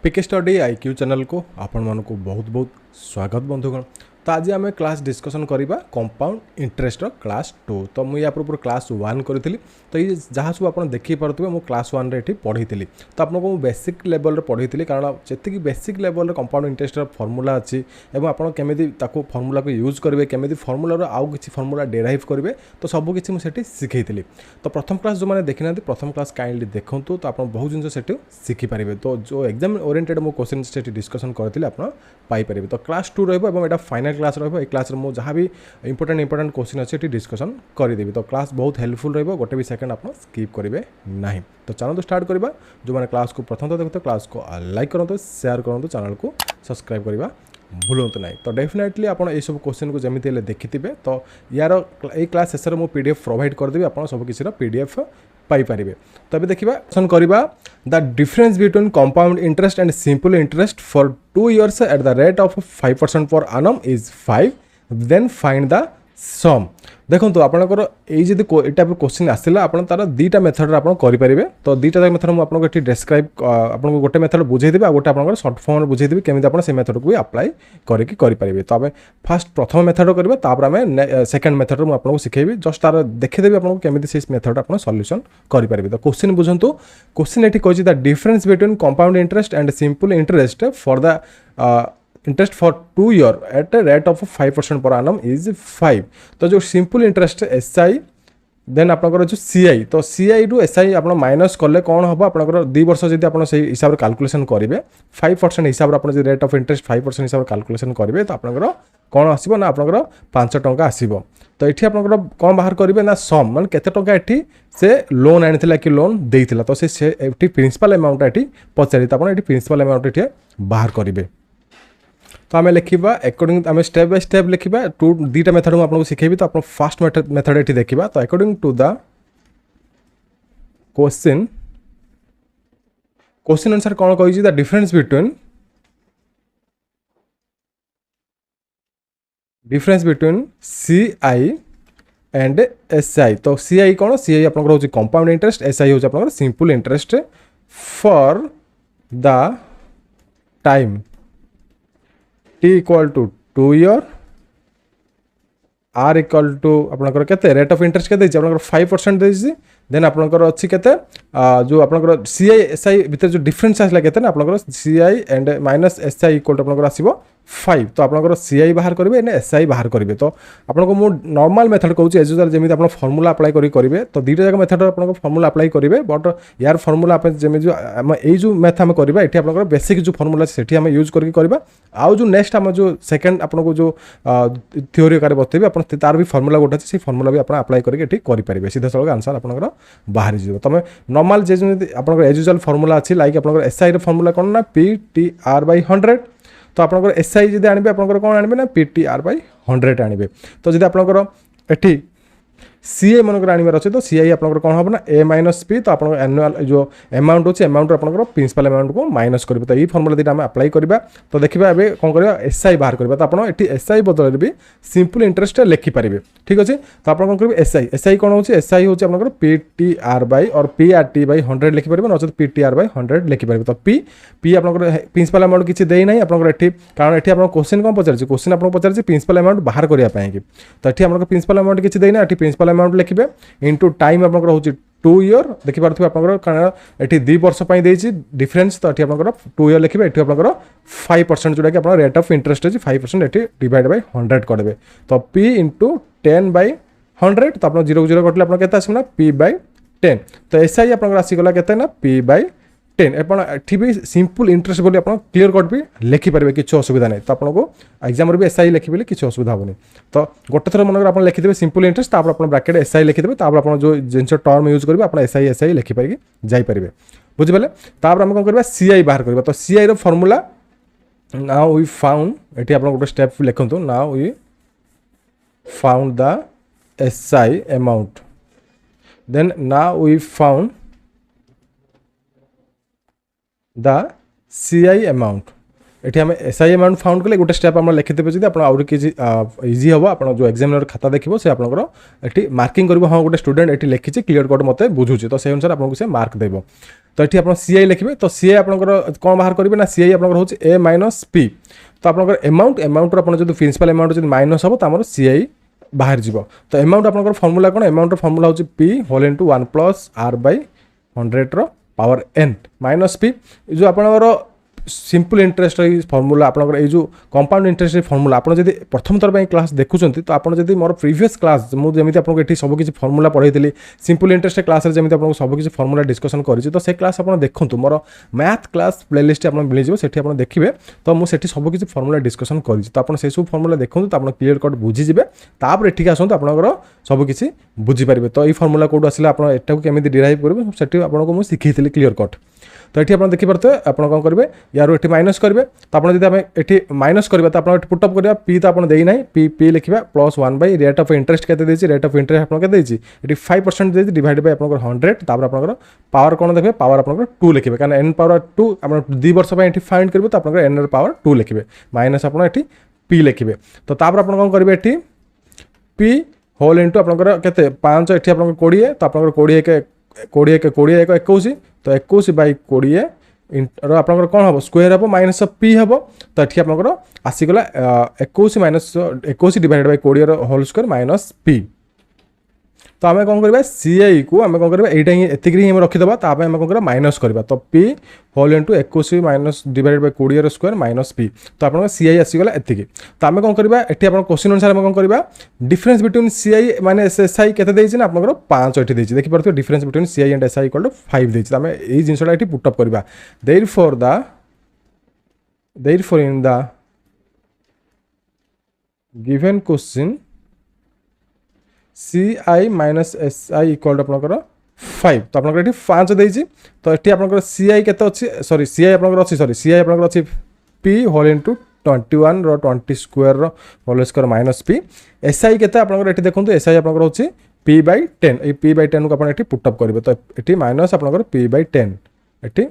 पिके study IQ channel को आपण मानक बहुत बहुत स्वागत बंधुगण। तो आज आम क्लास डिस्कसन करवा कंपाउंड इंटरेस्ट क्लास 2। तो मुझे पूर्व क्लास 1 करी। तो ये जहाँ सब आप देखिपे मुझे क्लास 1 रे पढ़ी। तो आपको बेसिक लेवल पढ़ी कारण जी basic level compound interest formula अच्छी और आपड़ी फर्मूला को यूज करेंगे केमी फर्मूलार आउ कि फर्मूला डेराइव करेंगे तो सबकि मुझे शिखी। तो प्रथम क्लास जो मैंने देखी ना प्रथम क्लास काइंडली देखूँ तो आप बहुत जिन से शिखिपारे। तो जो एग्जाम ओरिएंटेड मो क्वेश्चन से डिस्कसन करते आपरे। तो क्लास 2 रहा फाइनाल क्लास रही क्लास में जहाँ भी इंपोर्टेंट क्वेश्चन अच्छे डिस्कसन करदेवी। तो क्लास बहुत हेल्पफुल रही गोटे भी सेकंड आप स्किप करेंगे ना। तो चलो स्टार्ट करवा। जो मैंने क्लास को प्रथम देखते क्लास को लाइक करूँ शेयर करूँ चैनल को सब्सक्राइब करवा भूलु ना। तो डेफिनेटली आप सब क्वेश्चन को जमी देखी थे। तो यार ये क्लास शेष में पीडीएफ प्रोवाइड करदेवी आप सबकि पीडीएफ पाइपर। तो अभी देखा क्वेश्चन करवा the difference between compound interest and simple interest for 2 years at the rate of 5% पर annum is 5 then find the sum. देखो आपंकर ये टाइप क्वेश्चन आसला आप तार दुईटा मेथड आप करेंगे। तो दुईटा मेथड मुझे डेस्क्राइब आपको गोटे मेथड बुझेदेवी आ गोटे आप सर्ट फर्म बुझेदेवी केमी आप से मेथड को भी अप्लाई करेंगे। तो आम फास्ट प्रथम मेथड करवा तापर आम सेकेंड मेथड मुझे आपको शिखेबी जस्ट तार देखीदेवी आपको केमी से मेथड आप सल्यूशन करेंगे। तो क्वेश्चन बुझंतु क्वेश्चन ये कही the difference between compound interest and simple interest for the interest for 2 years at rate of 5% पर annum इज 5। तो जो सिंपल इंटरेस्ट एसआई देन आपंकर जो सीआई तो सीआई रु एसआई आप माइनस कले कौन हम आपंकर 2 वर्ष जब आप हिसाब से कैलकुलेशन करेंगे 5% हिसाब से रेट ऑफ इंटरेस्ट 5% हिसाब से कैलकुलेशन करेंगे तो आपंकर कौन आसो ना आपंकर 5 टंका आसो। तो ये आपंकर कौन बाहर करेंगे ना सम मान केते टंका एठी से लोन आनी कि लोन देइथिला। तो से प्रिंसिपल अमाउंट एठी पचारि तो आप प्रिंसिपल अमाउंट एठी बाहर करेंगे। तो आम लिखा अकॉर्डिंग आम स्टेप बाय स्टेप लिखा दुईटा मेथड मुझे आपको शिखेबी। तो आप फास्ट मेथड ये देखा। तो according to the question answer कौन कही the difference between CI and SI. तो सीआई कौन सीआई आप कंपाउंड इंटरेस्ट एसआई हूँ आप simple interest for the time t equal to 2 years r equal to आपनकर केते रेट ऑफ इंटरेस्ट केते आपनकर 5% देछि। देन आपनकर अछि केते जो आपनकर सीआई एसआई भीतर जो डिफरेंस आसला केते ना आपनकर CI and minus SI equal to आपनकर आसीबो 5। तो आपनकर सीआई बाहर करेंगे ना एसआई बाहर करेंगे। तो आपको मु नॉर्मल मेथड कहूँ एज यूजुअल जमी आप फर्मूला अप्लाई करेंगे। तो दुईटा जाक मेथड आप फर्मूला अप्लाई करेंगे बट यार फर्मूला जमी जो आम जो मैथ आम करवा ये आप बेसिक जो फर्मूला से आम यूज करके आउ जो नेक्स्ट आम जो सेकेंड आपको जो थ्योरी आकार बतेबी आप तार भी फर्मूला गोटे अच्छे से फर्मूला भी आप अप्लाई करके करेंगे सीधा सड़क आंसर आप बाहरी जीव। तुम नॉर्मल जे आप एज यूजुअल फर्मूला अच्छी लाइक आप एसआई फर्मूला कौन ना PTR/100। तो आप एसआई जब आने आप कौन आने ना PTR/100 आने। तो जब आपंकर एटी सीए मनकर आनबार अच्छे तो सीआई आप कौन हम ना ए माइनस पी। तो आप एनुअल जो अमाउंट अच्छे अमाउंट आप प्रिंसिपल अमाउंट को माइनस करेंगे। तो ये फर्मूला दुटा आम अप्लाई करवा। तो देखा एवं कौन करवा एसआई बाहर करवा। तो आप एसआई बदल भी सिंपल इंटरेस्ट लिखिपारे ठीक अच्छे। तो आप कौन करेंगे एसआई कौन हो एसआई हूँ आप PTR और PRT/100 लिखिपारे नचेत PTR/100 लिखिपारे। तो पी आप प्रिंसिपल अमाउंट किसी देना आपंकर कारण ये आप क्वेश्चन कौन पचार क्वेश्चन आपको पचार प्रिंसिपल अमाउंट बाहर करने। तो ये आप प्रिंसिपल अमाउंट किसी देना प्रिंसिपल अमाउंट लिखिए इंटू टाइम आप 2 years देखिपे आप कारण ये 2 वर्ष डिफरेंस। तो ये आप 2 years लिखिए ये आप 5% जोटा कि आप रेट ऑफ इंटरेस्ट अच्छी 5% ये डिवाइड बाय 100 करेंगे। तो P इंटू 10/100 तो आप 0 0 कटले आप आसना P/10। तो एसआई आप आसीगला के P/10 एटी भी सिंपल इंटरेस्ट बोली आप क्लीयर कट भी लिखिपारे किसी असुविधा नहीं। तो आपको एग्जाम भी एसआई लिखे किसी असुविधा हेनी। तो गोटे थर मन आप लिखिदेवे सिंपल इंटरेस्ट आप ब्राकेट एसआई लिखिदेवे आप जो जिन टर्म यूज करेंगे आप एसआई लिखिपारे जापरेंगे बुझिपारे। तापर आम कौन करवा सीआई बाहर करवा। तो सीआई रो फॉर्मूला नाउ वी फाउंड ये आप गोटे स्टेप लिखु now we found the SI amount then now we found the CI amount। एठी हम एसआई अमाउंट फाउंड कले गोटे स्टेप हम लिखिदेबे जदि आपण आउर किछि इजी हबो आपण जो एग्जामिनर खाता देखिबो से आपनकर एठी मार्किंग करबो हां गोटे स्टूडेंट एठी लिखिछि क्लियर कट मते बुझुछि तो से अनुसार आपनको से मार्क देबो। तो एठी आपण सीआई लिखिबे तो सीआई आपनकर कोन बाहर करिवे ना सीआई आपनकर होछि ए माइनस पी तो आपनकर अमाउंट आपण जदि प्रिंसिपल अमाउंट जदि माइनस हबो त हमर सीआई बाहर जीवो। तो अमाउंट आपनकर फार्मूला कोन अमाउंट फार्मूला होछि p whole into 1 plus r by 100 रो पावर n माइनस p जो आपनकर सिंपल इंटरेस्ट फर्मूला आपनकर ए जो कंपाउंड इंटरेस्ट फर्मूला आपन जदि प्रथम थर पे क्लास देखुचंती तो आपन जदि मोर प्रीवियस क्लास मु जेमिति आपन एठी सब किछि फर्मूला पढैतिली सिंपल इंटरेस्ट क्लास रे जेमिति आपन सब किछि फर्मूला डिस्कशन करिछि तो से क्लास आपन देखंतु मोर मैथ क्लास प्लेलिस्ट आपन मिलि जिवो सेठी आपन देखिबे तो मु सेठी सब किछि फर्मूला डिस्कशन करिछि तो आपन से सब फर्मूला देखंतु तो आपन क्लियर कट बुझि जिवे तापर एठी आसंतु आपनकर सब किछि बुझि परिबे। तो ई फर्मूला कोड आसिला आपन एटा को केमिति डिराइव करबे सेठी आपन को मु सिखैतिली क्लियर कट। तो ये आप देखिपे आप कौन करेंगे यार ये माइनस करेंगे तो आप ये माइनस करेंगे तो आप पुटअप करवा पी तो आप देना पी पी लिखा plus 1 by rate of interest के रेट ऑफ इंटरेस्ट आपको ये 5% दे डिवाइड बाय आप 100 तापर आप पावर कौन देखे पावर आप 2 लिखे कारण एन पावर 2 आप 2 वर्ष ये फाइंड करेंगे तो आप एन पावर 2 लिखे माइनस आप पी लिखे तो तापर आप कौन करेंगे ये पी होल इंटू आपंकर के 5 ये आप 20 तो आप 20 के 21 तो 21 बाई 20 आपंकर कौन हम स्क्वायर हम माइनस पी हम तो ये आपंकर आसीगला 21 minus 21 divide by 20 whole square minus P. तो आम कौन करवा सीआई को आम कौन करवा यहाँ ही एतिक ही रखीदे ताप आम कौन माइनस करवा तो P whole into 21 minus divide by 20 square minus P तो आप सीआई आसीगला एतिक। तो आम कौन करवा ये आप क्वेश्चन अनुसार कौन करवा डिफरेंस बिटवीन सीआई माने एसआई केते देछि ना आपनकर 5 एठी देछि देखि परथि difference between CI and SI equal to 5 देछि। आम एई जिंसटा एठी पुट अप करवा therefore in the given question CI minus SI equal to आपनकर 5 तो आपनकर एठी 5 देछि तो एठी आपनकर CI केते अछि सॉरी CI आपनकर अछि सॉरी CI आपनकर अछि P होल इनटू 21 रो 20 स्क्वायर रो whole square minus P SI केते आपनकर एठी देखंतु SI आपनकर अछि P बाय 10 ए P बाय 10 को आपण एठी पुट अप करबे तो एठी माइनस आपनकर P बाय 10 एठी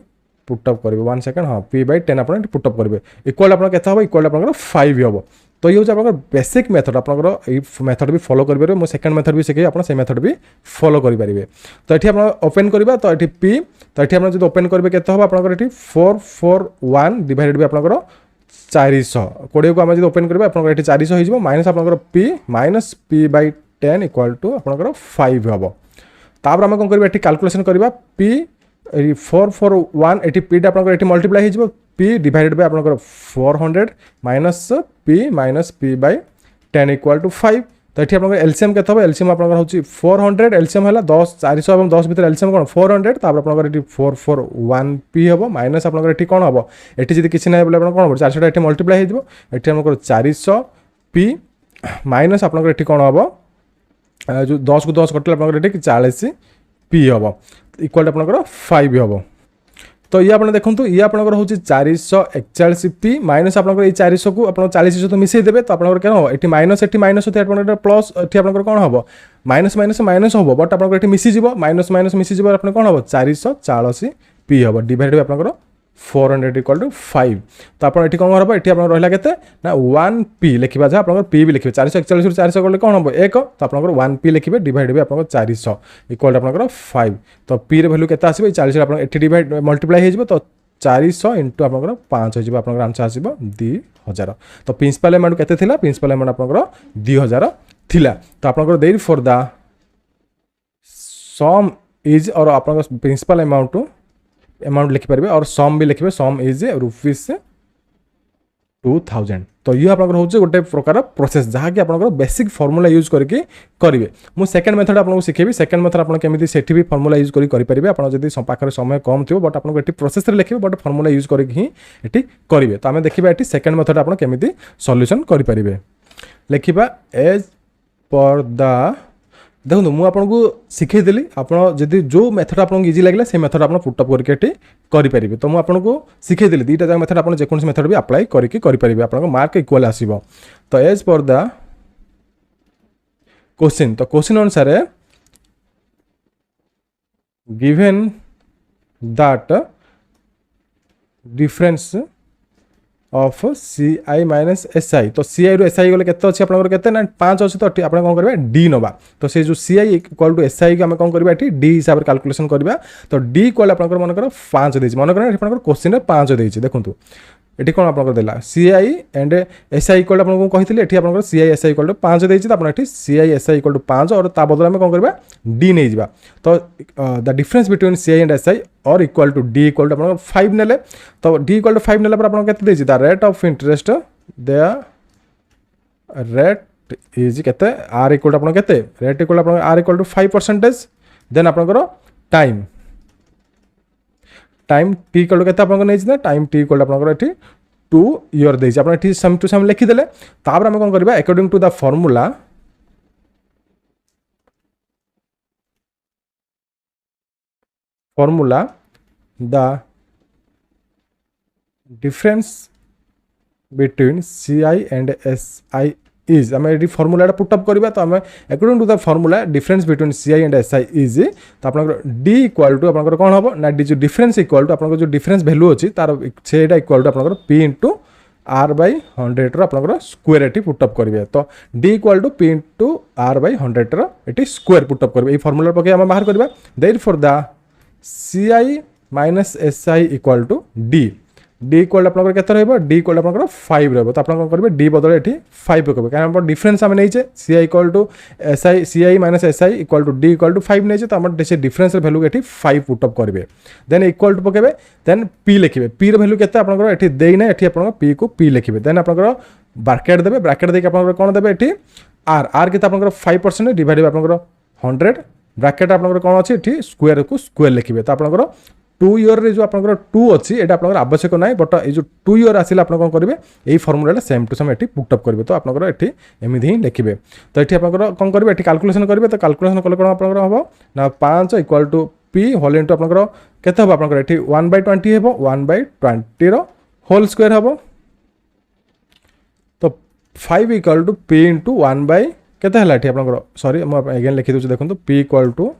पुट अप करबे 1 सेकंड हां P बाय 10 आपण एठी पुट अप करबे इक्वल आपन केते होबो इक्वल आपनकर 5 होबो। तो ये हूँ आप बेसिक मेथड आपंकर मेथड भी फॉलो करेंगे मो सेकंड मेथड भी शिखे आप मेथड भी फॉलो करेंगे। तो ये आप ओपन करवा तो ये पी तो ये आप ओपन करेंगे केते हम आपंकर 441 डिवाइडेड बाय आपंकर 400 20 को आम ओपन करवा आपंकर ये 400 हो माइनस आपंकर P minus P by 10 equal to आपंकर 5 हम तापर आम कौन करवा कैलकुलेशन करवा पी 441 ये पी आपंकर ये मल्टीप्लाई हो पी डिवाइडेड बाय आपंकर 400 minus P by 10 equal to 5 तो ये आप एलसीएम के एलसीएम आप 400 एलसीएम है 10 400 और 10 भर एलसीएम कौन 400 तापर आप 441 पी हम माइनस आप कौन हम ये जी किसी ना बोले कौन हम 400 ये मल्टीप्लाई हो 400 पी माइनस आप कौन हम जो 10 को 10 कटे आप 40 पी हम इक्वल आपंकर 5 हम। तो ये आपने देखो ये आपंकर हूँ 441 पी माइनस आपंकर ये 400 को आप 40 सहित मिसई देते तो आपंकर क्या हम ये माइनस होते आप प्लस ये आपंकर कौन हम माइनस माइनस माइनस हम बट आपंकर ये मिसीज माइनस माइनस मिसीज आप कौन हम 440 पी हम डिवाइड बाय आपंकर 400 इक्वल टू 5 तो आप ये कौन हम ये रहा के ना 1 पी लिखा जहाँ आप पी भी लिखे 441 रु 400 कले कौन हम 1 तो आप 1 पी लिखे डिवाइड बाय आप 400 इक्वल टू आप 5 तो पी वैल्यू के 40 आप डिवाइड मल्टीप्लाई हो तो 400 इंटू आप 5 हो आप आंसर आसो 2000 तो प्रिंसिपल अमाउंट केते थिला प्रिंसिपल अमाउंट आप 2000 थिला तो आप देयरफॉर द सम इज और आप प्रिंसिपल अमाउंट लिखिपारे और सम भी लिखे सम इज रुपीस 2000 तो ये आप हूँ गोटे प्रकार प्रोसेस जहाँकि आप बेसिक फॉर्मूला यूज करके करेंगे मु सेकंड मेथड आपको शिखेबी सेकंड मेथड आप केमी सेठी भी फॉर्मूला यूज करेंगे आप पाखे समय कम थो बट आपको ये प्रोसेस लिखे बट फॉर्मूला यूज करके ही ये करेंगे तो आम देखा ये सेकंड मेथड आप केमी सॉल्यूशन करेंगे लिखा एज पर द देखो मुझे आपको शिखेदेली आपड़ी जो मेथड आपको इजी लगे से मेथड आप पुटअप करके करेंगे तो मुझे शिखेदेली दुईटा जाक मेथड आप जेकोसी मेथड भी अप्लाई करके करेंगे आप मार्क इक्वल आसो तो एज पर द क्वेश्चन तो क्वेश्चन अनुसार given that difference of C I minus S I तो सी आई रु एस आई गले केते अच्छे आपनकर केते ना 5 अच्छे तो आप कौन करेंगे डी नवा तो से जो सी आई इक्वल टू एस आई को आम कौन करवा डी हिसाब से कैलकुलेशन करवा तो डी इक्वल आपनकर मनकर 5 देछि मनकर आपनकर क्वेश्चन रे 5 देछि देखंतु एठी कोन आपनकर देला C I and S I equal आपन को कहितले एठी आपनकर C I S I equal to 5 देछि त आपन एठी C I S I equal to 5 और ता बदला में कोन करबा डी नै जिबा तो the difference between C I and S I और equal to D equal to आपन 5 नेले तो डी इक्वल टू 5 नेला पर आपन केते देछि the rate of interest the rate is केते आर इक्वल टू आपन केते रेट इक्वल आपन आर इक्वल टू 5% देन आपनकर टाइम टाइम टी इक्वल केते आपन नै छिना टाइम टी इक्वल आपन एठी 2 ईयर देछि आपन एठी सम टू सम लिखि देले तापर हम कोन करबा according to the formula the difference between C I and S I is आम ये फर्मूला पुटअप करवा तो आम according to the formula difference between C I and S I is तो आप डी इक्वल टू आप कौन हम ना डी जो डिफरेंस इक्वल टू आप जो डिफरेंस वैल्यू अच्छी तार से इक्वल टू आप पी इंटू आर बै 100 रो स्क्वायर एटी पुटअप करेंगे तो D equal to P into R by 100 रो एटी स्क्वायर पुटअप करेंगे ये फर्मूला पकड़ आम बाहर करवा therefore the C I minus S I equal to D D equal आपन केते रहबो डी इक्वल आपन 5 रहबो तो आपन कोन करबे डी बदले एठी 5 रखबे कारण हम डिफरेंस हम नैचे C I equal to S I C I minus S I equal to D equal to 5 नैचे तो हम से डिफरेंस रे वैल्यू एठी 5 पुट अप करबे देन इक्वल टू पकेबे देन पी लिखिबे पी रे वैल्यू केते आपन एठी देई ना एठी आपन पी को पी लिखिबे देन आपन ब्रैकेट देबे ब्रैकेट देके आपन कोन देबे एठी आर आर केते आपन 5% डिवाइड आपन 100 ब्रैकेट आपन कोन अछि एठी स्क्वायर को स्क्वायर लिखिबे तो आपन 2 ईयर रे जो आपन 2 अच्छी एटा आपन आवश्यक नाही बट ए जो 2 ईयर आसिला आपन कोन करिवे एई फॉर्मूला सेम टू सेम एठी पुट अप करिवे तो आपन एठी एमिधि ही लिखिबे तो एठी आपन कोन करिवे एठी कैलकुलेशन करिवे तो कैलकुलेशन कले कोन आपन हबो ना 5 equal to P whole into आपन केते हबो आपन एठी 1/20 हेबो 1/20 रो होल स्क्वायर हबो तो 5 equal to P into 1 by केते हला एठी आपन सॉरी म अगेन लिखि दउ देखंतु p इक्वल टू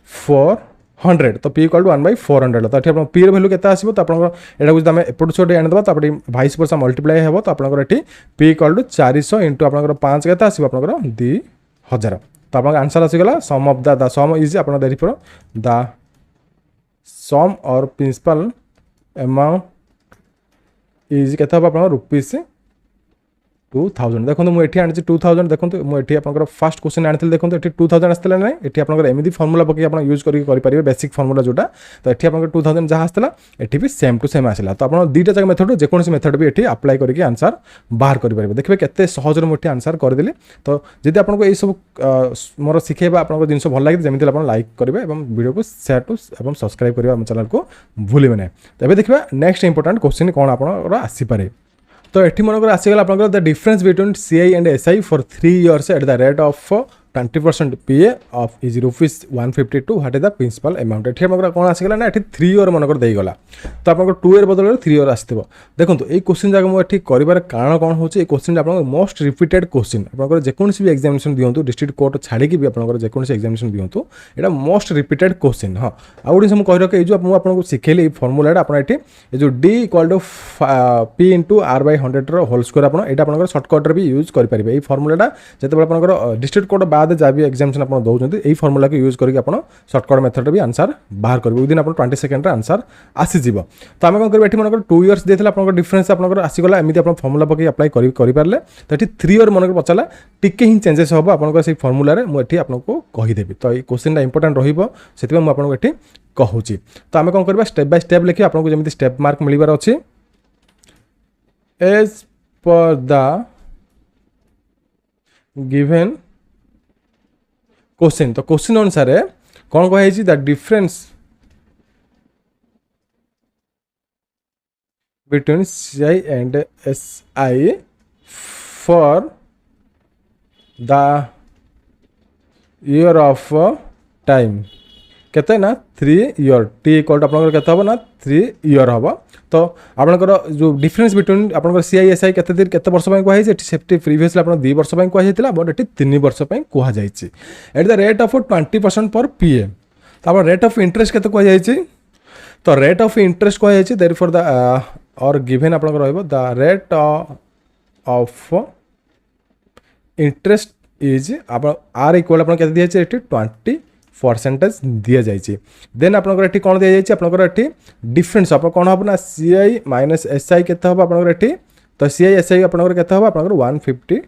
1/400 तो p इक्वल टू 1/400 तो ये p वैल्यू केते आसीबो तो आपन एटा बुझ आमे एपट छोटे आनि दबा तापर 22% मल्टीप्लाई हेबो तो आपन एठी p इक्वल टू 400 इनटू आपन 5 केते आसीबो आपन 2000 तो आपन आंसर आसी गला सम ऑफ द सम इज आपन देरी पर द सम और प्रिंसिपल अमाउंट इज केते हो आपन रुपीस 2000 देखो मुझे आनी 2000 देखो मुझे आप फास्ट क्वेश्चन आनी देखो ये 2000 आसला ना ये आप एमती फर्मूला पकड़ आप यूज करेंगे बेसिक फर्मूला जोटा तो ये आप 2000 जहाँ आसला ये भी सेम टू सेम आसला तो आप दुईटा जाक मेथड जेकोसी मेथड भी ये अप्लाई करके आंसर बाहर करेंगे देखिए केते सहज मुझे आंसर करदेली तो जब आपको ये सब मोर शिखेबा आप जिन भल लगे जमी आप लाइक करेंगे और वीडियो को शेयर टू और सब्सक्राइब करेंगे आम चैनल को भूलें ना तो देखिए नेक्स्ट इंपोर्टेंट क्वेश्चन कौन आप आसीपे तो ये मनकर आसीगला आप the difference between C I and S I for 3 years at the rate of 20% PA of is rupees 152 what is the principal amount ये कौन आसीगला ना ये 3 year मनकर देगला तो आप 2 year बदल 3 year आसो देखो ये क्वेश्चन जगह मुझे कर कारण कौन हो क्वेश्चन आप मोस्ट रिपीटेड क्वेश्चन आप जेकोसी भी एग्जामिनेशन दिंतु डिस्ट्रिक्ट कोर्ट छाड़ी भी आप जेकोसी एग्जामिनेशन दिंतु यहाँ मोस्ट रिपीटेड क्वेश्चन हाँ आउ गोटे कही रखे जो आपको शिखेली फर्मूला आप जो D equal to P into R by 100 whole square आप सर्टकट भी यूज करेंगे ये फर्मूला जो आप डिस्ट्रिक्ट कोर्ट बाद जहाँ भी एग्जामिनेशन आप दौरान यही फर्मूला को यूज करके आप सर्टकट मेथड भी आंसर बाहर करेंगे विदिन आप 20 सेकेंड आंसर आसीज तो आम कौन करेंगे मनकर 2 years देते आप डिफरेंस आप आसीगला एमती आप फर्मूला पकड़ अप्लाई करेंगे तो ये 3 year मनकर पचारा टिके ही चेंजेस हम आप फर्मूला मुझे आपको कहीदेवी तो ये क्वेश्चन इंपोर्टेंट रही मुझे कहूँ तो आम कौन करवा स्टेप बाय स्टेप लिखिए आपको जमी स्टेप मार्क मिलबार अच्छे as per the given question तो क्वेश्चन अनुसार कौन कही the difference between C I and S I for the year of time केते ना 3 year टी इक्वल टू आपनकर केते हो ना 3 year हबो तो आपनकर जो डिफरेंस बिटवीन आपनकर सी आई एस आई केते दिन केते वर्ष पय कोहा एटी सेफ्टी प्रीवियसली आपन 2 वर्ष पय कोहा जायतिला बट एटी 3 वर्ष पय कोहा जायछि एट द रेट ऑफ 20% पर पीए तो आपन रेट ऑफ इंटरेस्ट केते कोहा जायछि तो रेट ऑफ इंटरेस्ट कह देयर फॉर द और गिवन आप the rate of interest is आप आर इक्वल आप दिखाई 20% दि जाइए देन आपंकर ये कौन दि जाइए आपंकर ये डिफरेन्स आप कौन हम ना सी आई माइनस एस आई के आपंकर ये तो सी आई एस आई आपंकर के आपंकर 152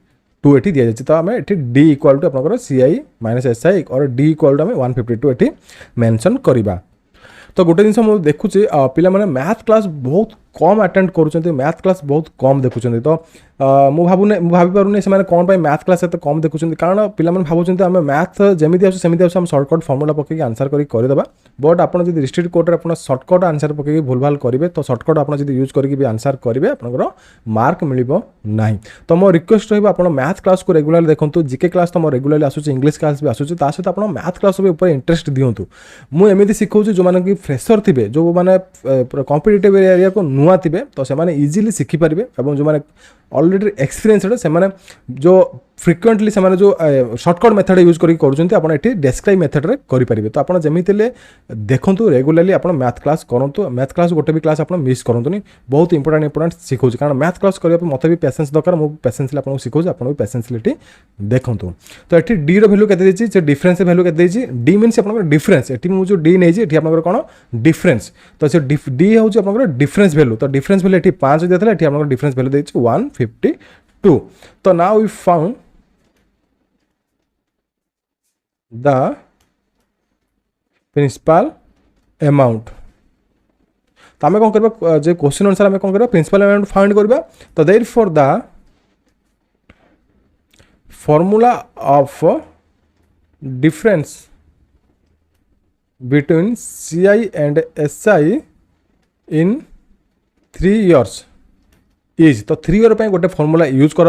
ये दि जाइए तो आम ये डी इक्वाल टू आपंकर सी आई माइनस एस आई और डी इक्वाल टू आम 152 ये मेंशन करवा। तो गोटे जिन मुझे देखुची पिला माने मैथ क्लास बहुत कम अटेंड करुँच मैथ क्लास बहुत कम देखुं तो मुझे भाभी पारूनी से कौन पर मैथ क्लास एत कम देखुं कारण पिला भावुं आम मैथ जमी आसमी आम सर्टकट फर्मुला पकई आंसर करदेबा बट आप डिस्ट्रिक्ट कोर्टे आप सर्टकट आंसर पकई भूल भाल करेंगे तो सर्टकट आप यूज करके आंसर करेंगे आपंकर मार्क मिल ना। तो मो रिक्वेस्ट रहा मैथ क्लास को रेगुलर देखो जीके क्लास तो मो रेगुलर आसूँ इंग्लिश क्लास भी आसूँ सहित आप मैथ क्लास इंटरेस्ट दिंतु मुझे शिखाऊँ जो मैंने फ्रेशर थे जो मैंने कॉम्पिटिटिव एरिया को नुआ थे तो से इजिली शिखिपारे और जो मैंने ऑलरेडी एक्सपीरियंस से जो फ्रिक्वेंटली से जो सर्टकट मेथड यूज करके डेस्क्राइब मेथड रे करेंगे तो आप जमी देखो रेगुलाली आप मैथ क्लास करूँ मैथ क्लास गोटे भी क्लास आप मिस करूँ बहुत इंपोर्टेंट शिखाऊँ कारण मैथ क्लास करने मत भी पेसेंस दरकार मुझे पेसेंसली आपको शिखाऊँ आप पेसेंसली देखूँ। तो ये डी रैल्यू के डिफरेन्स भैल्यू के डी मीन्स आप डिफरेन्स ये मुझे डी नहीं आप कौन डिफरेन्स तो से डी हूँ आप डिफरेन्स भैल्यू तो डिफरेन्स भैल्यू ये 5 देता है आप डिफरेन्स भैल्यू देती 152। तो now we found the principal amount तो आम कौन करवा जो क्वेश्चन अनुसार आम कौन करवा प्रिंसिपल अमाउंट फाइंड करवा तो therefore the formula of difference between CI and SI in 3 years is तो 3 year गोटे फर्मुला यूज कर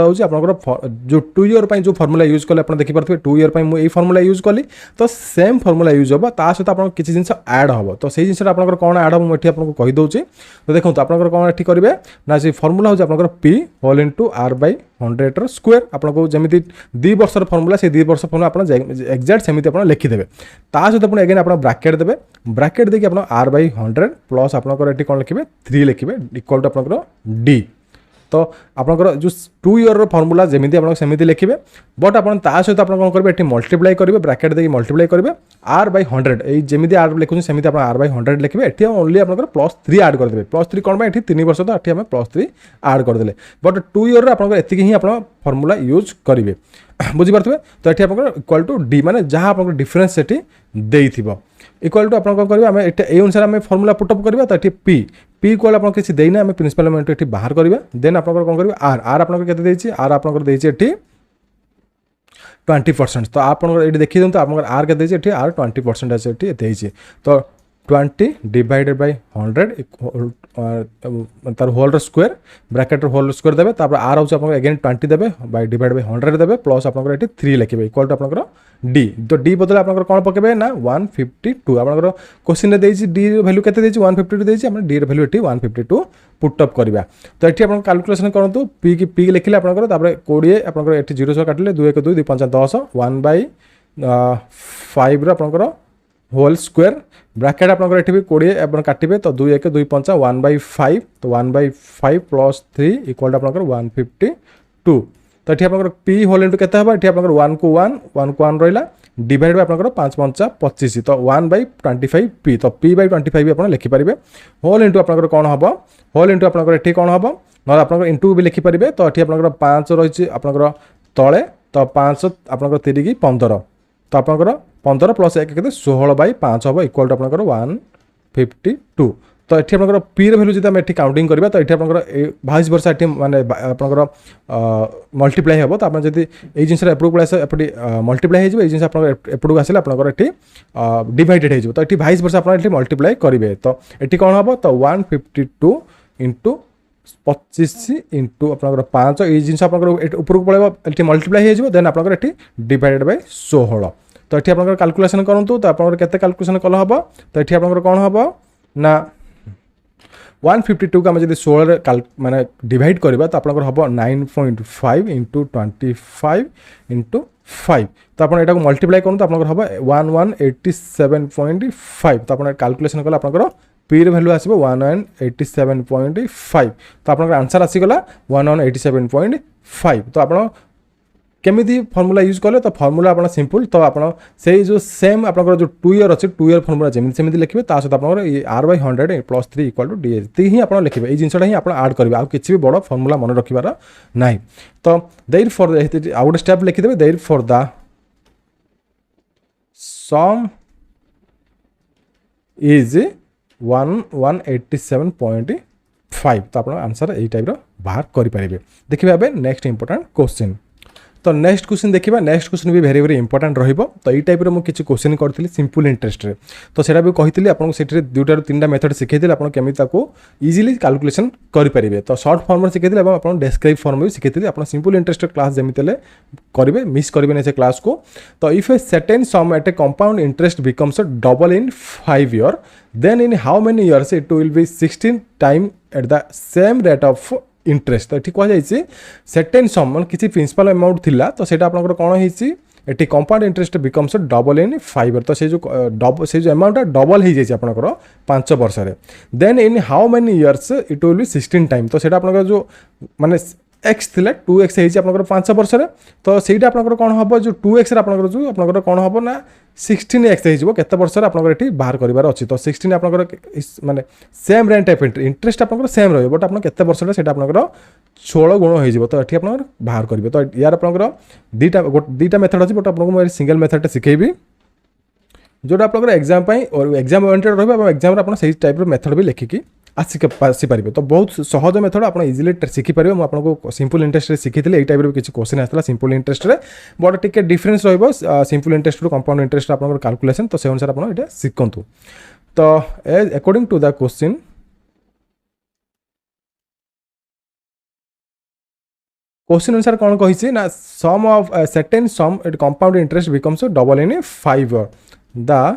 जो 2 year जो फर्मुला यूज कले आप देखिपे 2 year मुझे फर्मुला यूज कली तो सेम फर्मुला यूज हम ता सहित आप किसी जिन ऐड हम तो से जिन आप कौन ऐड हम मुझे आपको कहीदे तो देखो आप कौन ये करेंगे ना से फर्मुला हूँ आप P whole into R by 100 square आपको जमी 2 वर्षर फर्मुला से 2 वर्ष फर्मुला आप एक्जाक्ट सेमती आप लिखिदेवे ता सहित आप एगेन आप ब्राकेट देवे ब्राकेट देखिए आप आर बाई 100 प्लस आपंकर ये कौन लिखे 3 लिखे इक्वल टू आपंकर डी तो आपंकर जो 2 year फर्मुला जमी आप सेमती लिखे बट आप सहित आप कौन करेंगे ये मल्टीप्लाई करेंगे ब्राकेट देखिए मल्टीप्लाई करेंगे आर बाई 100 ये जमी आर लिखुँ सेमती आप आर बाई 100 लिखे ये ओनली आप +3 ऐड करदे +3 कौन ये 3 वर्ष तो ये आम +3 ऐड करदे बट 2 year आप ही आप फर्मुला यूज करेंगे बुझीपारे तो ये आप इक्वल टू डी माने जहाँ आप डिफरेन्स से देइथिबो इक्वल टू आप कौन करेंगे आम ये अनुसार आम फर्मुला पुटअप करवा तो ये पी पी इक्वल आप किसी देना आम प्रिंसिपल अमाउंट ये बाहर करवा देन आप कौन करेंगे आर आर आपको आर आपको 20% तो आप ये देखिए दिखाते आप आर के आर 20% ये तो 20 डिवाइडेड बाय 100 तार whole square bracket whole square देवे तापर आर हूँ अगेन 20 देवे बाय डिवाइड बाय 100 देवे प्लस आप 3 लिखे इक्वल टू आप डी तो डी बदले आप कौन पकेबे ना 152 आप क्वेश्चन डी वैल्यू के 152 देती आप डी वैल्यू ये 152 पुटअप करवा तो ये आप कैलकुलेशन करूँ पी की पी लिखिले आप 20 आप 0 काटिले 2 1 2 2 5 10 1/5 आपंकर होल स्क्वायर ब्रैकेट आपंकर ये भी 20 आप काटे तो 2 1 2 5 1/5 तो 1/5 प्लस 3 इक्वल टू आपंकर 152 तो ये आप पी होल इंटू के ये आप 1 को 1 रहा डिवाइड बाय आपंकर 5 5 25 तो 1/25 पी तो पी बाय 25 आप लिखिपारे होल इंटू आपंकर कौन हम होल इंटू आपंकर ये कौन हम ना आप इंटू भी लिखिपारे तो ये आपंकर 5 रही आपंकर तले तो 5 आपंकर 3 की 15 तो आपंकर 15 प्लस 1 के 16/5 हम इक्वल टू आपंकर 152 तो ये आप पी वैल्यू जब ये काउंटिंग करवा तो ये आप भाइस वर्षा ये मानने आपंकर मल्टीप्लाई हम तो आप ये जिन एपटू एपटे मल्टीप्लाई हो जिन एपटू आसे आपंकर ये डिवाइडेड हो तो ये भाइस वर्षा आप मल्टीप्लाई करेंगे तो ये कौन हम तो 152 इंटू 25 इंटू आप 5 ये जिन उपरको पड़े ये मल्टीप्लाई हो देन आप डिवाइडेड बाय 16 तो ये आप कैलकुलेशन करूँ तो आप कैलकुलेशन कल हम तो ये आप कौन हम ना 152 को आम जब 16 माने डिवाइड करवा तो आप हम 9.5 इंटू 25 इंटू 5 तो आप यहाँ मल्टीप्लाई करूँ तो आप हम 1187.5 तो आप कैलकुलेशन कले आप पी भैल्यू आसो 187.5 तो आपन आंसर आसीगला 187.5 तो आप केमिति फॉर्मूला यूज कले तो फॉर्मूला अपना सिंपल तो आप जो सेम आप जो 2 ईयर अच्छे 2 ईयर फॉर्मूला जमी सेमती लिखिए सहित आप r/100 + 3 = dh ही आप लिखे ये जिनसा ही आप आड करेंगे आउ किसी भी बड़ फॉर्मूला मन रखार ना तो देयर फॉर आउ गोटे स्टेप लिखिदेवे therefore the sum is 187.5 तो आप आंसर यही टाइप बाहर करेंगे। देखिए नेक्स्ट इंपोर्टेंट क्वेश्चन तो नेक्स्ट क्वेश्चन देखिए नेक्स्ट क्वेश्चन भी वेरी वेरी इंपोर्टेंट रहिबो तो ये टाइप मुझे किसी क्वेश्चन करती सिंपल इंटरेस्ट रे तो सेटा भी कही आपको से 2 ରୁ 3टा मेथड शिखाई आप केमी इजिली कैलकुलेशन करेंगे तो शॉर्ट फॉर्म शिखाई आप डेस्क्राइब फॉर्म भी शिखाई आप सिंपल इंटरेस्ट क्लास जमी करेंगे मिस करेंगे से क्लास को तो if a certain sum at a compound interest becomes double in 5 year then in how many years it will be 16 time at the same rate of interest तो ये कहुई certain सम किसी principal amount थिला तो सेटा आपनकर कोन होईची एटी compound interest becomes double in 5 year तो से जो अमाउंट डबल हो जाए आपनकर 5 वर्ष रे then in how many years it will be 16 time तो सेटा आपनकर जो माने एक्स थिला 2x होईची आपनकर 5 वर्ष रे तो सेटा आपनकर कोन हबो जो 2x रे आपनकर जो आपनकर कोन हबो ना 16x होईजिवो केते वर्ष रे आपनकर एठी बाहर करिवार अछि तो 16 आपनकर माने सेम रेट ऑफ इंटरेस्ट आपनकर सेम रहबो बट आपन केते वर्ष रे सेटा आपनकर 16 गुण होईजिवो तो एठी आपनकर बाहर करिवे तो यार आपनकर दीटा मेथड अछि बट आपनको मैं सिंगल मेथड सिखेबी जोटा आपनकर एग्जाम पई और एग्जाम ओरिएंटेड रहबे और एग्जाम रे आपन सही टाइप रो मेथड भी लिखिकी आसीपारे तो बहुत सहज मेथड आप इजिली शिखिपारे मुझे आपको सिंपल इंटरेस्ट शिखी यही टाइप किसी क्वेश्चन आसाला सिंपल इंटरेस्ट बट टिके डिफरेंस रही सिंपल इंटरेस्ट कंपाउंड इंटरेस्ट आप कैलकुलेशन तो से अनुसार आप शिखु तो according to the question question अनुसार कौन कही ना sum of certain sum at compound interest becomes double in 5 year द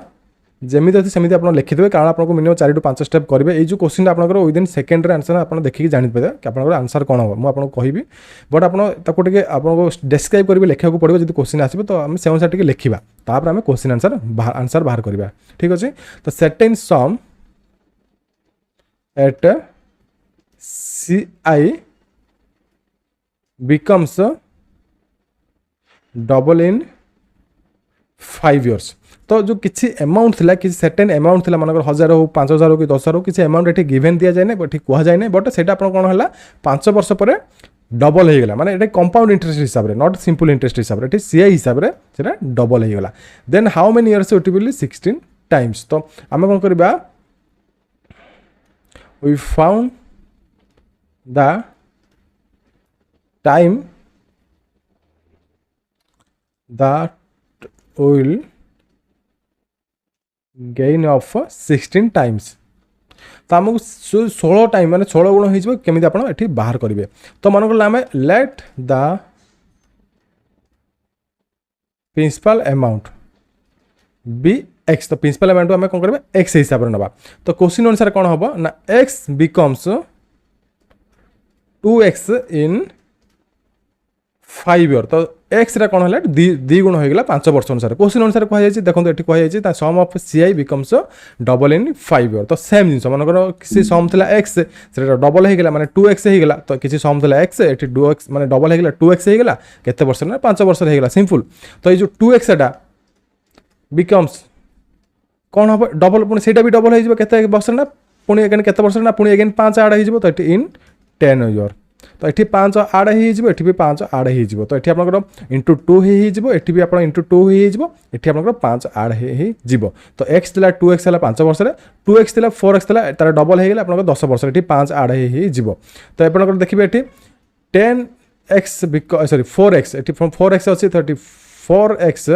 जमी अच्छे सेमती आप लिखिदेवे कारण आपको मिनिमम 4 ରୁ 5 स्टेप करेंगे ये जो क्वेश्चन आप विदिन सेकेंड आंसर आप देखिए जानीपारे कि आप आंसर कौन हम मुझे कहि बट आपको डेस्क्राइब करेंगे लिखा पड़ो जो क्वेश्चन आसो तो आम से अनुसार लिखा तापर आम क्वेश्चन आंसर बाहर करवा ठीक अच्छे तो certain sum at CI becomes double in 5 years तो जो किसी अमाउंट थिला किसी सर्टेन अमाउंट थिला मानकर 1000 हो 5000 हो कि 10,000 हो किसी अमाउंट एठी गिवन दिया जाए ना बट कह जाए ना बट सेटा आपन कोन हला 5 वर्ष पर डबल हो गला माने एटा कंपाउंड इंटरेस्ट हिसाब रे नॉट सिंपल इंटरेस्ट हिसाब रे एठी CI हिसाब रे सेटा डबल हो गला then how many years it will 16 times तो आमे कोन करबा we found the time that will gain of 16 times तो आमको 16 टाइम माने 16 गुण हो केमी आप बाहर करेंगे तो मन कला आम let the principal amount be X तो प्रिंसिपल अमाउंट आम कौन करेंगे एक्स हिसाब से ना तो क्वेश्चन अनुसार कौन हम ना एक्स बिकम्स 2x इन 5 ईयर तो एक्स रे कौन है दी गुण होगा 5 वर्ष अनुसार क्वेश्चन अनुसार कहुई देखो ये कहुई sum of CI becomes double in 5 year तो सेम जिन मनकर किसी सम था एक्स से डबल होगा माने 2x होगा तो किसी सम था एक्स ये 2x माने डबल होगा 2x होगा केते वर्ष ना 5 वर्ष होगा सिंपल तो ये जो 2x एटा बिकम्स कौन हम डबल पुणी से भी डबल हो केते वर्ष ना पुणी एगेन केते वर्ष ना पुणी एगेन 5 आड हो तो ये इन 10 ईयर तो ये 5 आड हो भी 5 आड हो तो ये आप इंटू 2 होती भी आप इंटू 2 होती आप 5 आड हो तो एक्स था 2x है 5 वर्ष 2x था 4x था तार डबल होगा आप 10 वर्ष ये 5 आड हो तो आप देखिए ये 10x सॉरी 4x ये 4x अच्छी 34x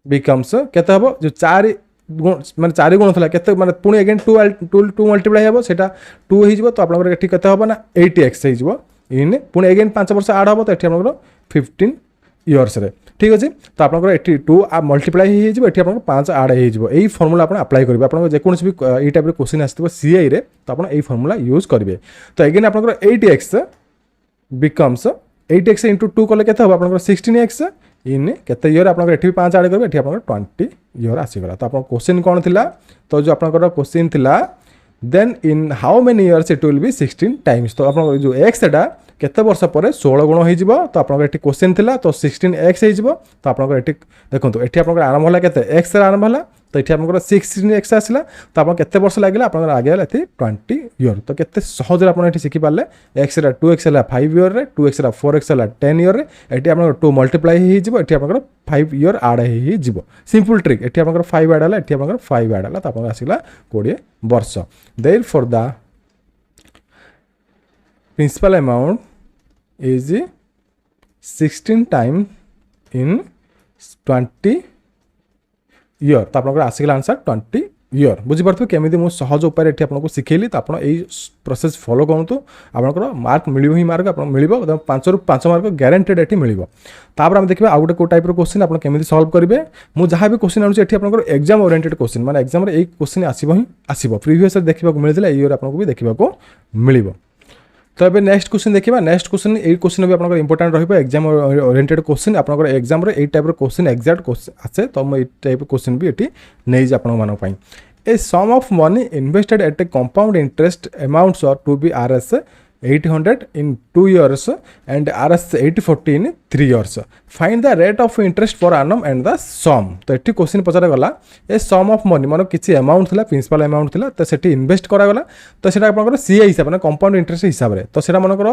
बिकम्स केते हम जो 4 गुण माने 4 गुण था केते माने पुणी अगेन 2 मल्टीप्लाई हे सेटा 2 हो तो आपनकर एठी केते हम ना 80x हो इन पुणी अगेन 5 वर्ष आड हम तो एठी आपनकर 15 इयर्स रे ठीक अच्छे तो आपनकर एठी 2 मल्टीप्लाई हो एठी आपनकर 5 आड हो यही फॉर्मूला आपन अप्लाई करेंगे आपन जेकोन भी ये टाइप क्वेश्चन आसथिबो CI रे तो आपन यही फॉर्मूला यूज करेंगे तो अगेन आपनकर 80x बिकम्स 8x इंटू 2 कले केते हम आपनकर 16x इन केते इयर आपन एठी 5 ऐड करबे एठी आपन 20 इयर आसीगला तो आपन क्वेश्चन कोन थिला तो जो आपन क्वेश्चन थिला then in how many years it will be 16 times तो आपन जो x एटा केते वर्ष पर 16 गुण हो जिवो तो आपन एठी क्वेश्चन थिला तो 16x हो जिवो तो आपन एठी देखंतु एठी आपन आरंभ होला केते x रे आरंभ होला तो ये आपको 16x आसला तो आप केते वर्ष लगे आप आगे गला 20 इयर तो केते सहज आप शिखि पारे एक्स 2x 5 इयर रे 2x 4x 10 इयर रे एटी आप 2 मल्टीप्लाई हो ये आप 5 इयर आड हो सिंपल ट्रिक ये आप 5 आड है ये आप 5 आड है तो आप आसला 20 वर्ष therefore the principal amount is 16 time in 20 year तो आप आसगला आंसर 20 इयर बुझीपे केमी मुझे सहज उपाय ये आपको शिखेली तो आप प्रोसेस फॉलो करूँ आपंकर मार्क मिल ही मार्क आप मिल 5 ରୁ 5 मार्क ग्यारंटेड ये मिल तापर आम देखिए आउ गोटे को टाइप क्वेश्चन आप केमी सल्व करेंगे मुझे जहाँ भी क्वेश्चन आनुची ये आप एग्जाम ओरिएंटेड क्वेश्चन माने एग्जाम रे क्वेश्चन आसो ही आसो प्रीवियस देखा मिलता इयर आपको भी देखा मिल तो ये नेक्स्ट क्वेश्चन देखिए नेक्स्ट क्वेश्चन ये क्वेश्चन भी आप इंपोर्टेंट रही एग्जाम ओरिएंटेड क्वेश्चन आप एग्जाम रे टाइप क्वेश्चन एक्जाक्ट आसे तो मुझे टाइप क्वेश्चन भी ये नहीं आप a sum of money invested at a compound interest amounts are to be RS 800 in 2 years and RS 840 in 3 years. Find the rate of interest per annum and the sum. तो ये question पचार गला ए sum of money मान किसी amount थिला principal amount थिला तो सेठी invest करा गला तो सेटा आपनकर सीए हिसाब ने कंपाउंड इंटरेस्ट हिसाब रे तो सेटा मानकर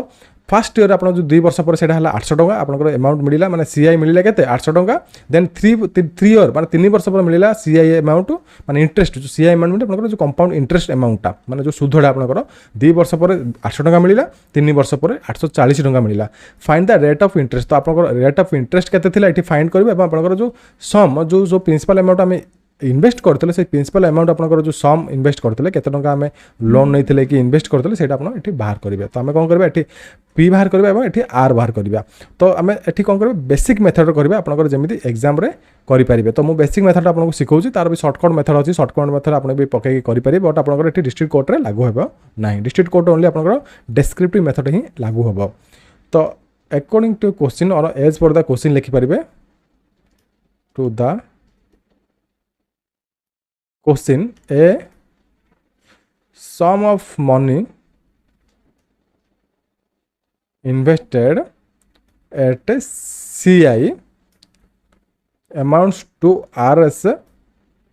फर्स्ट ईयर आपन जो 2 वर्ष पर सेटा हला 800 टका आपनकर अमाउंट मिलिला माने सीआई मिलिला केते 800 टका देन 3 ईयर माने 3 वर्ष पर मिलिला सीआई अमाउंट माने इंटरेस्ट जो सीआई अमाउंट आपनकर जो कंपाउंड इंटरेस्ट अमाउंटटा माने जो सुधडा आपनकर 2 वर्ष पर 800 टका मिलिला 3 वर्ष पर 840 टका मिलिला find the rate of interest तो आपनकर रेट ऑफ इंटरेस्ट केते थिला एठी फाइंड करबे एवं आपनकर जो सम जो प्रिंसिपल अमाउंट आमे इन्वेस्ट करते से प्रिंसिपल अमाउंट आपनकर जो सम इन्वेस्ट करते केते टका आमे लोन नहीं कि इन्वेस्ट करते सेटा आपन एठी बाहर करिवे तो आमे कोन करबे एठी पी बाहर करबे एवं एठी आर बाहर करबा तो आमे एठी कोन करबे बेसिक मेथड करबे आपनकर जेमिति एग्जाम रे करि परिबे तो मु बेसिक मेथड आपनको सिखौची तार भी शॉर्टकट मेथड अछि शॉर्टकट मेथड आपन भी पकै करि परिबे बट आपनकर एठी डिस्ट्रिक्ट कोर्ट रे लागू हेबो नाही डिस्ट्रिक्ट कोर्ट ओनली आपनकर डेस्क्रिप्टिव मेथड ही लागू हेबो तो अकॉर्डिंग टू क्वेश्चन और एज पर द क्वेश्चन लिखि परिबे to the question a sum of money invested at CI amounts to RS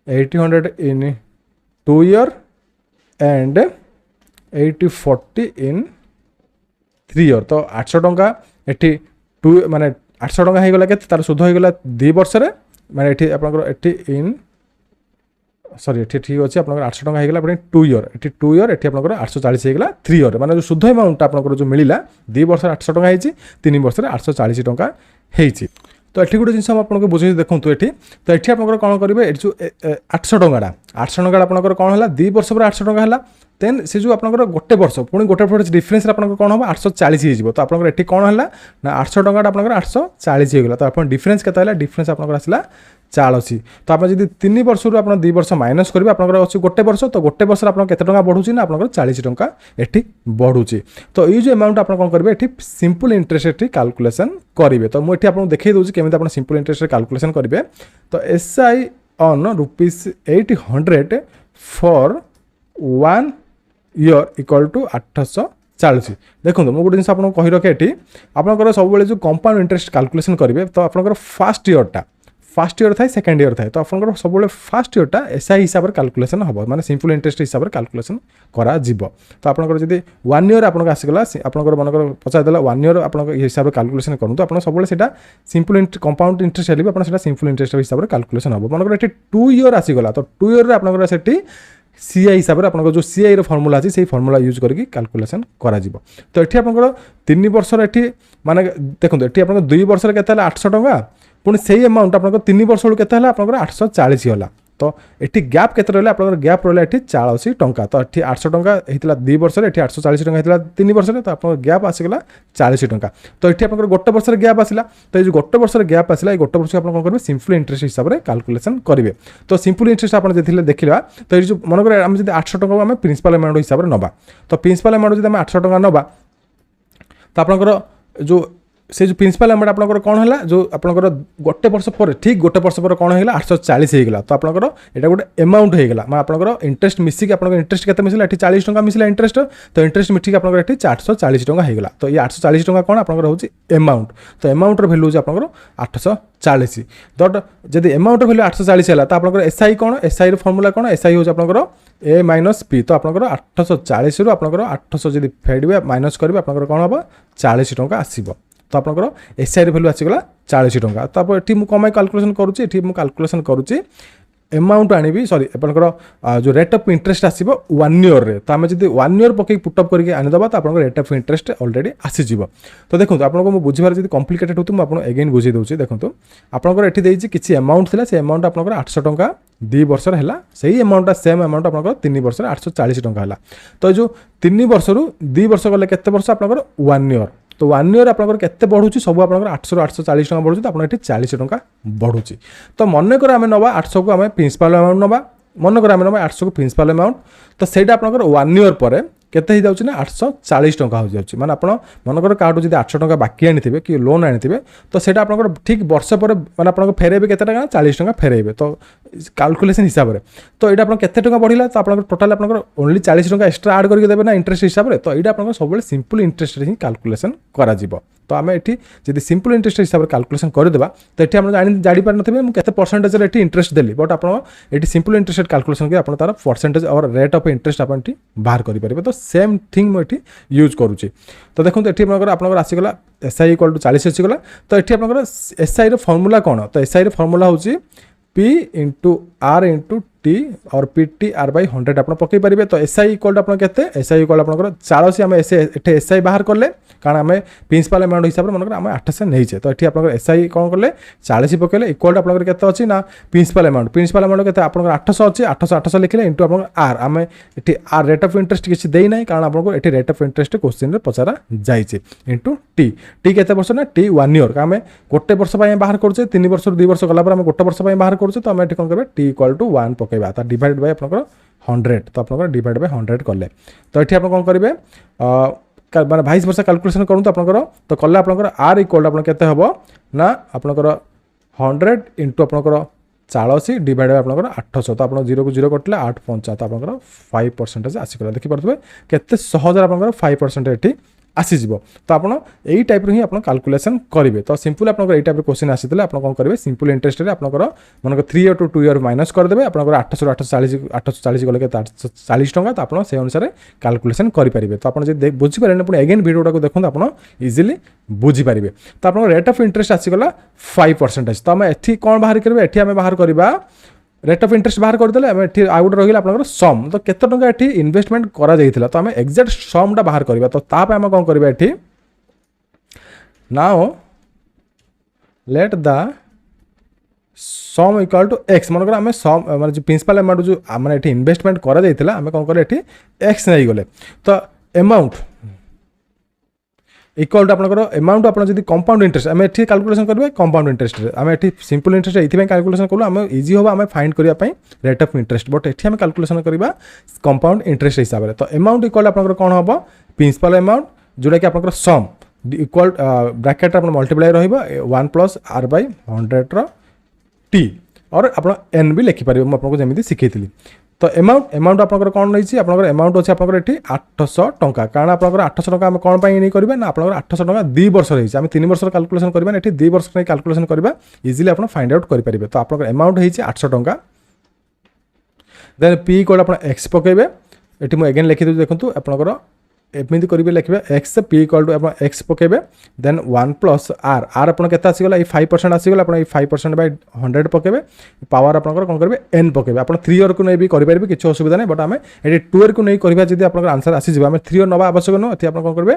800 in 2 year and 840 in 3 year तो 800 टंका एठी 2 माने 800 टंका हो गला के तार सुध हो गला 2 वर्ष रे माने एठी आपनकर एठी इन सॉरी ये ठीक अच्छे आप 800 टका होगा 2 ईयर ये 2 ईयर ये आप 840 होगा 3 ईयर माने जो शुद्ध अमाउंट आप जो मिला 2 वर्ष 800 टका होती 3 वर्ष 840 टका होती तो ये गोटे जिन आपको बुझे देखूँ ये तो ये आप कौन करेंगे जो 800 टका 800 टका आप कौन है 2 वर्ष पर 800 टका है देन से जो आप गोटे वर्ष पुणी गोटे वर्ष डिफरेन्स कौन हम 840 हो तो आप कौन है ना 800 टका आप 840 होगा तो आप डिफरेन्स के डिफरेन्स आप आसला 40 तो आप जब 3 वर्ष रू आप 2 वर्ष माइनस करेंगे आप अच्छे गोटे वर्ष तो गोटे वर्ष आप केते टका बढ़ुची ना आप 40 टका एठी बढ़ुची तो ये जो अमाउंट आप कौन करेंगे एठी सिंपल इंटरेस्ट एठी कैलकुलेशन करेंगे तो मुझे आपको देखिए दूसरी केमी आप सिंपल इंटरेस्ट कैलकुलेशन करेंगे तो SI on ₹800 for 1 year equal to 840 देखो मुझे गोटे जिन आपको कही रखे ये आप सब जो कंपाउंड इंटरेस्ट कैलकुलेशन करेंगे तो आप फर्स्ट ईयरटा फर्स्ट ईयर थाए सेकेंड ईयर थाए तो आप सब फर्स्ट ईयरटा एसआई हिसाब से कैलकुलेशन हम माने सिंपल इंटरेस्ट हिसाब से कैलकुलेशन करा जिवो तो आप जब 1 ईयर आपको आसगला आपंकर मनकर पचारदेला 1 ईयर आप हिसाब से कैलकुलेशन करूँ तो आप सब सिंपल कंपाउंड इंटरेस्ट हेल्ले भी सिंपल इंटरेस्ट हिसाब से कैलकुलेशन हम मनकर ये 2 ईयर आसीगला तो 2 ईयर आपंकर से सीआई हिसाब से आप जो सीआई रो फॉर्मूला अच्छी से फॉर्मूला यूज करके कैलकुलेशन करा जिवो तो ये आपंकर 3 वर्ष ये माने देखो ये आप 2 वर्ष के 800 टका पुणी से अमाउंट आप 3 वर्ष के 840 होला तो ये गैप के रहा आप गैप रहा ये 40 टंका तो ये 800 टका होता 2 वर्ष ये 840 टका होता 3 वर्ष तो आप गैप आसगला 40 टंका तो ये आप गोटे वर्ष गैप आसला तो ये गोटे वर्ष गैप आसला गोटे वर्ष आप करेंगे सिंपल इंटरेस्ट हिसाब से कैलकुलेशन करेंगे तो सिंपल इंटरेस्ट आप देखा तो ये जो मन करें 800 टका आम प्रिंसिपल अमाउंट हिसाब से नवा तो प्रिंसिपल अमाउंट जब 800 टका नवा तो आपंकर जो से जो प्रिंसिपल अमाउंट आपनकर कौन है जो आपनकर गोटे वर्ष पर ठीक गोटे वर्ष पर कौन होगा 840 होगा तो आपनकर एटा गोटे अमाउंट होगा मैं आपनकर इंटरेस्ट मिसिक आपनकर इंटरेस्ट केते मिसला एठी 40 टंका मिसला इंटरेस्ट तो इंटरेस्ट मिठिक आपनकर एठी 840 टंका होगा तो ये 840 टंका कौन आपनकर होची अमाउंट तो अमाउंट रो वैल्यू होची आपनकर 840 तो जदि अमाउंट वैल्यू 840 है तो आपनकर एसआई कौन एसआई रो फार्मूला कौन एसआई होची आपनकर ए माइनस पी तो आपनकर 840 रु आपनकर 800 जदि फेडबे माइनस करबे आपनकर कौन होबा 40 टंका आसीबो तो आपनकर एसआई वैल्यू आसीगला 40 टंका तापर एठी मु कमाई कैलकुलेशन करूची एठी मु कैलकुलेशन करूची अमाउंट आनी सॉरी आपनकर जो रेट ऑफ इंटरेस्ट आसीबो 1 ईयर रे तो आमे जदि 1 ईयर पके पुटअप करके आनी दबा तो आपनकर रेट ऑफ इंटरेस्ट ऑलरेडी आसी जिवो तो देखंतु आपनको मु बुझिबार जदि कॉम्प्लिकेटेड होतु मु आपन अगेन बुझी दोची देखंतु आपनकर एठी देइछि किछि अमाउंट थिला से अमाउंट आपनकर 800 टंका 2 वर्ष हैला सही अमाउंट सेम अमाउंट आपनकर 3 वर्ष 840 टंका हैला तो जो 3 वर्ष रु 2 वर्ष गले केते वर्ष आपनकर 1 ईयर तो 1 ईयर आपनकर केते बढ़ुची सब आपनकर 800 रु 840 टंका बढ़ुची तो आपन एठी 40 टंका बढ़ुची तो मन कर आमे नबा 800 को आमे प्रिंसिपल अमाउंट नबा मन कर आमे नबा 800 को प्रिंसिपल अमाउंट तो सेटा आपनकर 1 ईयर परे केते ही जाउची ना 840 टंका हो जाउची माने आपण मनकर कार्ड जदि 800 टंका बाकी आनिथिबे कि लोन आनिथिबे तो सेटा आपनकर ठीक वर्ष पर माने आपनकर फेरेबे केते टका 40 टंका फेरेबे तो कैलकुलेशन हिसाब रे तो एटा आपण केते टंका बढ़िला तो आपनकर टोटल आपनकर ओनली 40 टंका एक्स्ट्रा ऐड करके देबे ना इंटरेस्ट हिसाब रे तो एटा आपनकर सब सिंपल इंटरेस्ट रे ही कैलकुलेशन करा जिवो तो आम एठी जदि सिंपल इंटरेस्ट हिसाब से कैलकुलेशन करदेबा तो एठी हम जानी पार नथिबे मु केते परसेंटेज रे एठी इंटरेस्ट देली बट आपण एठी सिंपल इंटरेस्ट कैलकुलेशन के आपण तार परसेंटेज और रेट ऑफ इंटरेस्ट आपण एठी बाहर करि परिबे तो सेम थिंग मु एठी यूज करूची तो देखंतु एठी आपनकर आसीगला एसआई इक्वल टू 40 आसीगला तो एठी आपनकर एसआई रो फार्मूला कोन तो एसआई रो फार्मूला होची P into R into T और पी टी आर बाई 100 आप पकई पारे तो एसआई इक्वल टू आपते एसआई इक्वल आप 40 आम एसआई बाहर कले कारण आम प्रिंसिपल अमाउंट हिसाब से मनकर आम 800 नहीं तो ये आप एसआई कौन कले 40 पकड़े इक्वल टू आपके अच्छी ना प्रिंसिपल अमाउंट के आप 800 अच्छी 800 लिखले इंटू आप आर आम ये आर रेट ऑफ इंटरेस्ट किसी देना कारण आपको ये रेट ऑफ इंटरेस्ट क्वेश्चन में पचारा जाइए इंटू टी टी के वर्ष ना टी 1 ईयर आम गोटे वर्ष बाहर करुचे 3 वर्ष 2 वर्ष गला आम गोटे वर्ष बाहर करुचे तो आम ये कौन करेंगे टी इक्वल टू 1 पकेबा तो डिवाइड बाय आपनकर 100 तो आपनकर डिवाइड बाय 100 कले तो ये आप कौन करेंगे माने 22 वर्ष कैलकुलेशन करूँ तो आपनकर तो कले आपनकर आर इक्वल टू आपन केते हबो ना आपनकर 100 इंटू आपनकर 40 डिवाइड बाय आपनकर 800 तो आपन 0 को 0 कटले 8 5 तो आपनकर 5% आसीगला देखि परथबे केते सहज आपनकर 5% एठी आसीजिवो तो आपन एई टाइप रे ही आपन कैलकुलेशन करिवे तो सिंपल आपन एई टाइप रे क्वेश्चन आसीतले आपन कोन करिवे सिंपल इंटरेस्ट रे आपन मनकर 3 ईयर टू 2 ईयर माइनस कर देबे आपन 800 840 गले के 840 टंका तो आपन से अनुसार कैलकुलेशन करि परिबे तो आपन जे बुझि पारे पुनी अगेन वीडियोटा को देखन आपन इजीली बुझि परिबे तो आपन रेट ऑफ इंटरेस्ट आसीगला 5% तो हम एठी कोन बाहर करबे एठी हम बाहर करबा रेट ऑफ इंटरेस्ट बाहर करदेले आम एठी आउ गोटे रहिला आपनकर सम तो केते टंका एठी इन्वेस्टमेंट करा जाइथिला तो आम एक्जेक्ट सम टा बाहर करबा तो ता पे आम कोन करबा एठी now let the sum equal to X मनकर आम सम माने जो प्रिंसिपल अमाउंट जो माने एठी इन्वेस्टमेंट करा जाइथिला आम कोन करे एठी एक्स नै गले तो अमाउंट इक्वल टू आपनकर अमाउंट आपन जदि कंपाउंड इंटरेस्ट आम एठी कैलकुलेशन करबे कंपाउंड इंटरेस्ट रे आम एठी सिंपल इंटरेस्ट एथि कैलकुलेशन करू आम इजी होबा आम फाइंड करिया पई रेट ऑफ इंटरेस्ट बट एठी आम कैलकुलेशन करबा कंपाउंड इंटरेस्ट हिसाब रे तो अमाउंट इक्वल आपनकर कोन होबो प्रिंसिपल अमाउंट जोडा कि आपनकर सम इक्वल ब्रैकेट आपन मल्टीप्लाई रहइबो 1 प्लस आर बाय 100 रो टी और आपन एन भी लिखि पारिबो म आपनको जेमिति सिखैतिली तो अमाउंट आपनकर कोन रहिछि आपनकर अमाउंट अछि आपनकर एठी 800 टंका कारण आपनकर 800 टंका हम कोन पई नै करबे ना आपनकर 800 टंका 2 वर्ष रहिछि हम 3 वर्ष कैलकुलेशन करबा एठी 2 वर्ष नै कैलकुलेशन करबा इजीली आपन फाइंड आउट करि परिबे तो आपनकर अमाउंट रहिछि 800 टंका देन पी कोड आपन एक्स पकेबे एठी म अगेन लिखि दउ देखंतु आपनकर एमती करेंगे लिखे एक्स पी इक्वल टू आप एक्स पकेबे देन 1 प्लस आर आर आप केते आसीगला 5% आसीगला आप 5% बाय 100 पकेबे पावर आपनकर कोन करबे एन पकेबे आप 3 ईयर को नै भी करि परिबे किछ असुविधा नै बट आमे एटी 2 ईयर को नै करबा जदी आपनकर आंसर आसी जिबा आमे 3 ईयर नबा आवश्यक न एथि आपन कोन करबे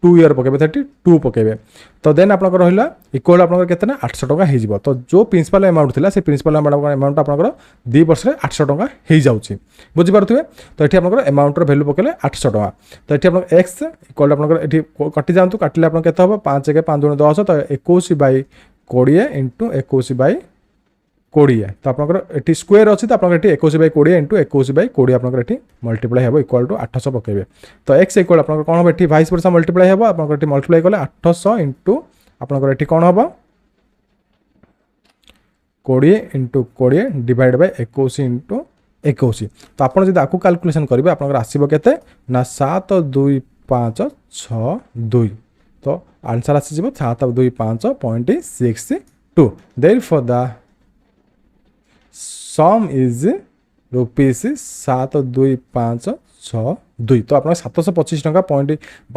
2 ईयर पकेबे 32 पकेबे तो देन आपनकर रहिला इक्वल आपनकर केते ना 800 टका हे जिवो तो जो प्रिंसिपल अमाउंट थिला से प्रिंसिपल अमाउंट आपनकर 2 वर्ष रे 800 टका हे जाउची बुझि पारथुबे तो एठी आपनकर अमाउंट रो वैल्यू पकेले 800 टका तो एठी आपन एक्स इक्वल आपनकर एठी कटि जांतु काटिले आपन केते हबो 5 के 5 गुण 10 तो 21 बाय 20 इंटू 21 बाय 20 तो आपनकर एठी स्क्वायर अछि तो आपनकर एठी 21 बाय 20 इंटू 21 बाय 20 आपनकर एठी मल्टीप्लाई हेबो इक्वल टू 800 पकेबे तो x इक्वल आपनकर कोन हबो एठी 22% मल्टीप्लाई हेबो आपनकर एठी मल्टीप्लाई करले 800 इंटू आपणकर ये कौन हम 20 इंटू 20 डिवाइड बाय 21 इंटू 21 तो आप आपको कैलकुलेशन करेंगे आप आसो के ना 7 2 5 6 2 तो आंसर आसीज 7 2 5.62 therefore the sum is rupees 7 2 5 6 2 तो आप 725 टका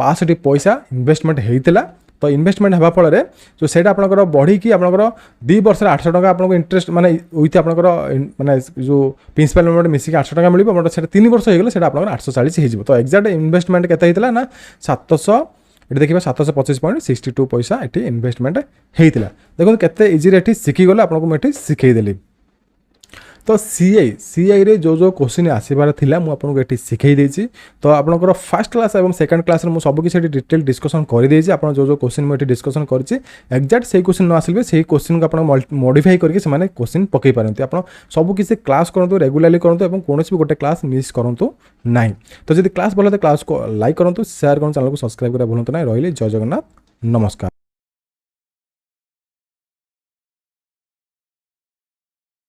62 पैसा इन्वेस्टमेंट होता तो इन्वेस्टमेंट होगा फल जो से बढ़ी कि आप 2 वर्ष 800 टका आपको इंटरेस्ट माने विथ आपंकर माने जो प्रिंसिपल पेमेंट मिसिक 800 टका मिले से 3 वर्ष हो गले 840 हो तो एक्जाक्ट इन्वेस्टमेंट के ना 700 ये देखिए 725.62 पैसा ये इन्वेस्टमेंट होता देखो केते इजी ये शिखीगले आपको मुझे शिखेदेली तो सीआई रे जो क्वेश्चन आसबार था मुझे ये शिखई देती तो आपंकर फर्स्ट क्लास और सेकंड क्लास में सब किसी डिटेल डिस्कसन कर आप जो क्वेश्चन मुझे डिस्कसन कर एक्जाक्ट से क्वेश्चन न आसे से क्वेश्चन को आप मॉडिफाई करके क्वेश्चन पकई पारती आप सब किसी क्लास करूँ रेगुलाली करूँ कौन भी गोटे क्लास मिस करूँ ना तो जब क्लास भल तो क्लास को लाइक करूँ शेयर करूँ चैनल को सब्सक्राइब करा भूलु ना रही जय जगन्नाथ नमस्कार।